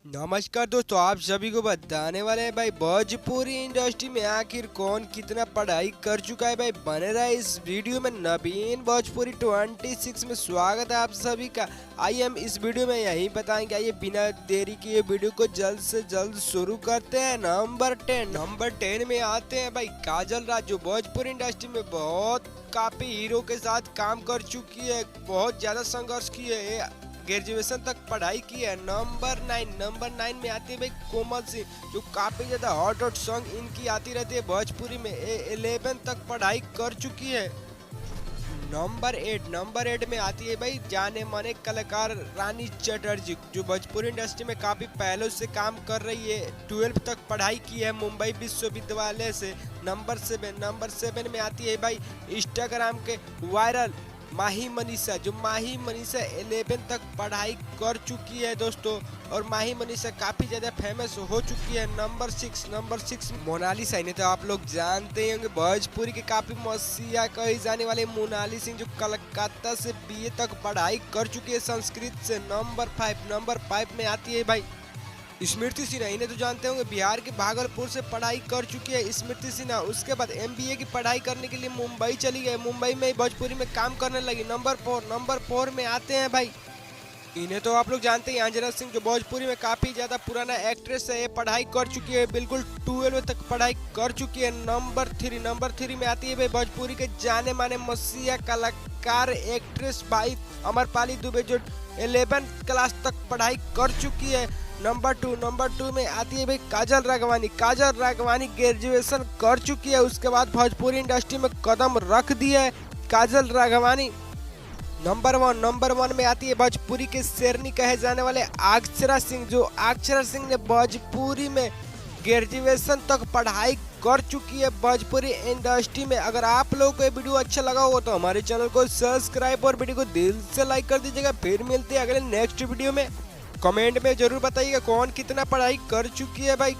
नमस्कार दोस्तों, आप सभी को बताने वाले हैं भाई भोजपुरी इंडस्ट्री में आखिर कौन कितना पढ़ाई कर चुका है। भाई बने रहा इस वीडियो में। नवीन भोजपुरी 26 में स्वागत है आप सभी का। आइए हम इस वीडियो में यही बताएंगे। आइए बिना देरी के वीडियो को जल्द से जल्द शुरू करते हैं। नंबर 10 में आते हैं भाई काजल राज, जो भोजपुरी इंडस्ट्री में बहुत काफी हीरो के साथ काम कर चुकी है, बहुत ज्यादा संघर्ष की है, ग्रेजुएशन तक पढ़ाई की है। नंबर 9 में आती है भाई कोमल सिंह, जो काफी ज्यादा हॉट सॉन्ग इनकी आती रहती है भोजपुरी में। 11 तक पढ़ाई कर चुकी है। नंबर 8 में आती है भाई जाने माने कलाकार रानी चटर्जी, जो भोजपुरी इंडस्ट्री में काफी पहले से काम कर रही है। 12 तक पढ़ाई की है मुंबई विश्वविद्यालय से। नंबर 7 में आती है भाई इंस्टाग्राम के वायरल माही मनीषा, जो माही मनीषा 11 तक पढ़ाई कर चुकी है दोस्तों। और माही मनीषा काफी ज्यादा फेमस हो चुकी है। नंबर 6 मोनालिसा, इन्हें तो आप लोग जानते ही होंगे, भोजपुरी के काफी मसीहा कही जाने वाले मोनाली सिंह, जो कलकत्ता से बीए तक पढ़ाई कर चुकी है संस्कृत से। नंबर 5 में आती है भाई स्मृति सिन्हा, इन्हें तो जानते होंगे, बिहार के भागलपुर से पढ़ाई कर चुकी है स्मृति सिन्हा। उसके बाद एमबीए की पढ़ाई करने के लिए मुंबई चली गई, मुंबई में भोजपुरी में काम करने लगी। नंबर 4 में आते हैं भाई, इन्हें तो आप लोग जानते हैं, अंजना सिंह, जो भोजपुरी में काफी ज्यादा पुराना एक्ट्रेस है, ये पढ़ाई कर चुकी है, बिल्कुल 12 तक पढ़ाई कर चुकी है। नंबर 3 में आती है भाई भोजपुरी के जाने माने मसीहा कलाकार एक्ट्रेस भाई अमरपाली दुबे, जो 11 क्लास तक पढ़ाई कर चुकी है। नंबर 2 में आती है भाई काजल राघवानी ग्रेजुएशन कर चुकी है। उसके बाद भोजपुरी इंडस्ट्री में कदम रख दिया है काजल राघवानी। नंबर 1 में आती है भोजपुरी के शेरनी कहे जाने वाले अक्षरा सिंह, जो अक्षरा सिंह ने भोजपुरी में ग्रेजुएशन तक पढ़ाई कर चुकी है भोजपुरी इंडस्ट्री में। अगर आप लोगों को ये वीडियो अच्छा लगा हो तो हमारे चैनल को सब्सक्राइब और वीडियो को दिल से लाइक कर दीजिएगा। फिर मिलते हैं अगले नेक्स्ट वीडियो में। कमेंट में जरूर बताइएगा कौन कितना पढ़ाई कर चुकी है भाई।